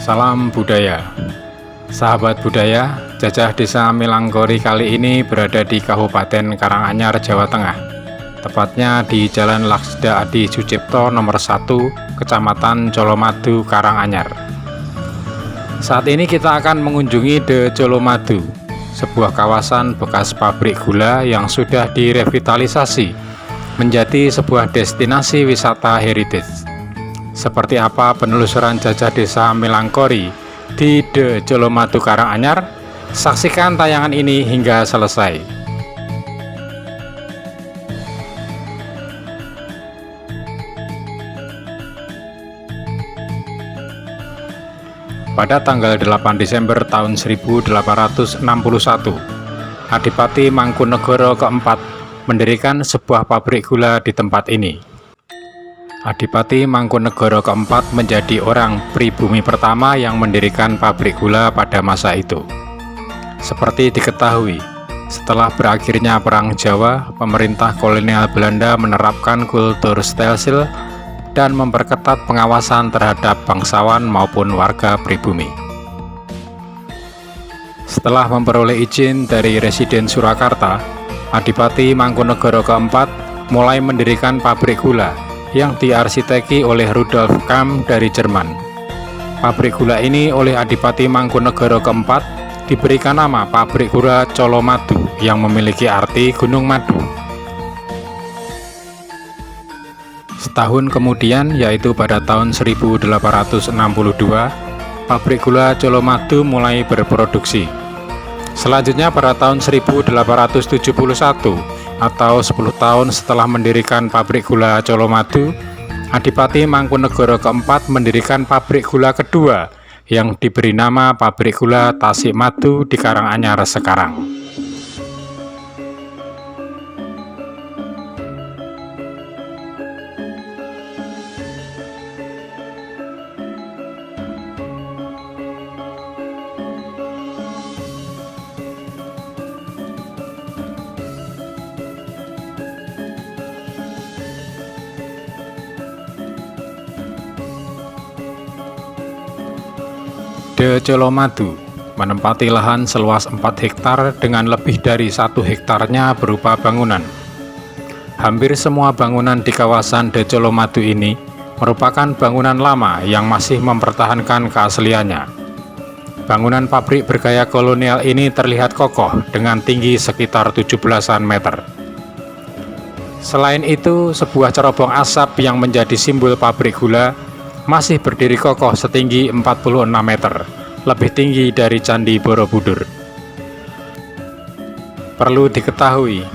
Salam budaya. Sahabat budaya, Jajah Desa Milangkori kali ini berada di Kabupaten Karanganyar, Jawa Tengah. Tepatnya di Jalan Laksda Adi Sucipto nomor 1, Kecamatan Colomadu, Karanganyar. Saat ini kita akan mengunjungi The Colomadu, sebuah kawasan bekas pabrik gula yang sudah direvitalisasi menjadi sebuah destinasi wisata heritage. Seperti apa penelusuran Jajah Desa Milangkori di The Colomadu Karanganyar? Saksikan tayangan ini hingga selesai. Pada tanggal 8 Desember tahun 1861, Adipati Mangkunegara keempat mendirikan sebuah pabrik gula di tempat ini. Adipati Mangkunegara keempat menjadi orang pribumi pertama yang mendirikan pabrik gula pada masa itu. Seperti diketahui, setelah berakhirnya Perang Jawa, pemerintah kolonial Belanda menerapkan kultur stelsel dan memperketat pengawasan terhadap bangsawan maupun warga pribumi. Setelah memperoleh izin dari Residen Surakarta, Adipati Mangkunegara keempat mulai mendirikan pabrik gula yang diarsiteki oleh Rudolf Kamm dari Jerman. Pabrik gula ini oleh Adipati Mangkunegara keempat diberikan nama Pabrik Gula Colomadu yang memiliki arti Gunung Madu. Setahun kemudian, yaitu pada tahun 1862, Pabrik Gula Colomadu mulai berproduksi. Selanjutnya pada tahun 1871 atau 10 tahun setelah mendirikan pabrik gula Colomadu, Adipati Mangkunegara keempat mendirikan pabrik gula kedua yang diberi nama Pabrik Gula Tasikmadu di Karanganyar sekarang. The Colomadu menempati lahan seluas 4 hektar dengan lebih dari 1 hektarnya berupa bangunan. Hampir semua bangunan di kawasan The Colomadu ini merupakan bangunan lama yang masih mempertahankan keasliannya. Bangunan pabrik bergaya kolonial ini terlihat kokoh dengan tinggi sekitar 17-an meter. Selain itu, sebuah cerobong asap yang menjadi simbol pabrik gula masih berdiri kokoh setinggi 46 meter, lebih tinggi dari Candi Borobudur. Perlu diketahui,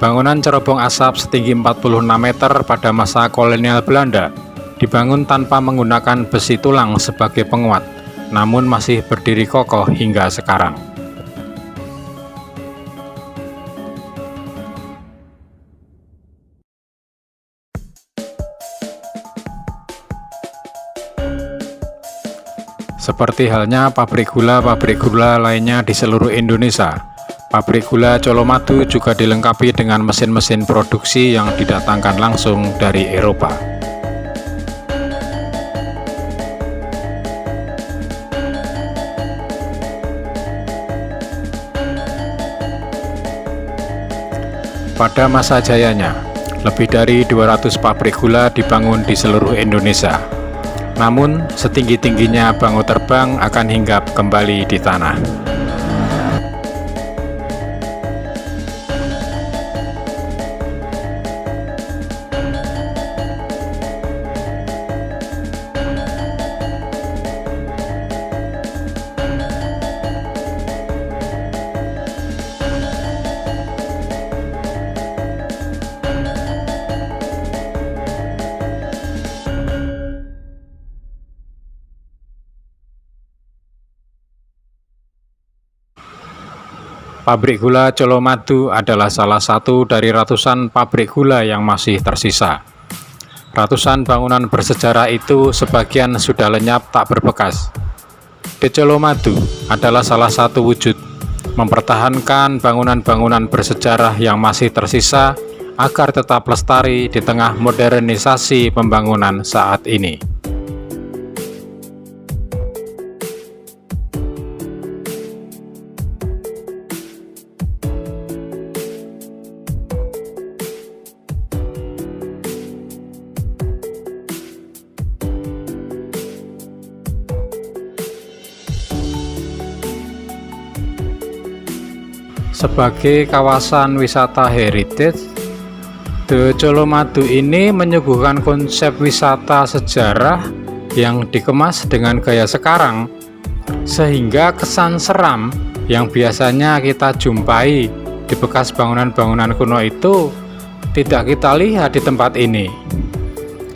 bangunan cerobong asap setinggi 46 meter pada masa kolonial Belanda dibangun tanpa menggunakan besi tulang sebagai penguat, namun masih berdiri kokoh hingga sekarang. Seperti halnya pabrik gula lainnya di seluruh Indonesia, pabrik gula Colomadu juga dilengkapi dengan mesin-mesin produksi yang didatangkan langsung dari Eropa. Pada masa jayanya, lebih dari 200 pabrik gula dibangun di seluruh Indonesia. Namun, setinggi-tingginya bangun terbang akan hinggap kembali di tanah. Pabrik gula Colomadu adalah salah satu dari ratusan pabrik gula yang masih tersisa. Ratusan bangunan bersejarah itu sebagian sudah lenyap tak berbekas. The Colomadu adalah salah satu wujud mempertahankan bangunan-bangunan bersejarah yang masih tersisa agar tetap lestari di tengah modernisasi pembangunan saat ini. Sebagai kawasan wisata heritage, The Colomadu ini menyuguhkan konsep wisata sejarah yang dikemas dengan gaya sekarang, sehingga kesan seram yang biasanya kita jumpai di bekas bangunan-bangunan kuno itu tidak kita lihat di tempat ini.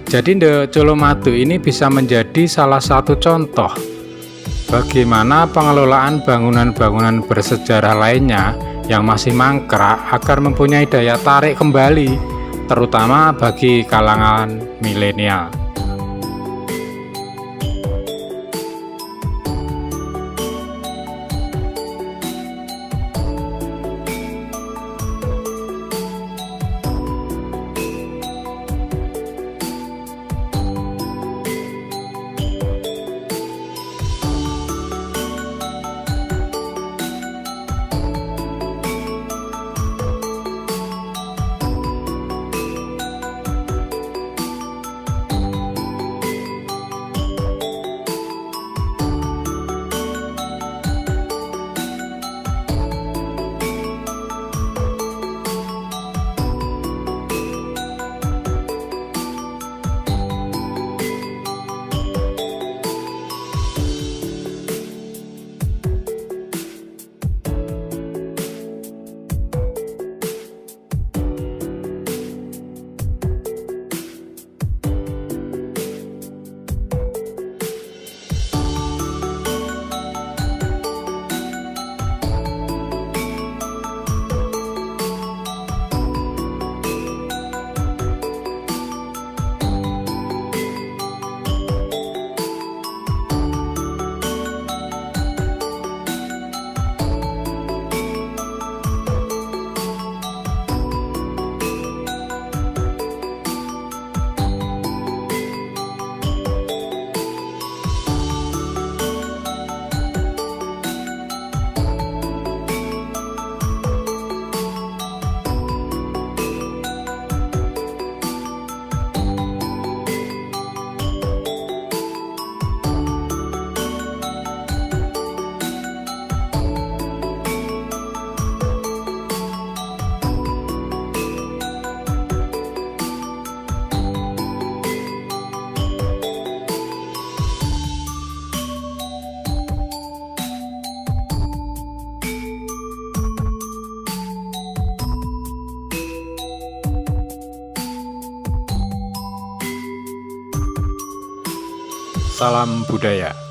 Jadi The Colomadu ini bisa menjadi salah satu contoh bagaimana pengelolaan bangunan-bangunan bersejarah lainnya yang masih mangkrak agar mempunyai daya tarik kembali, terutama bagi kalangan milenial. Salam budaya.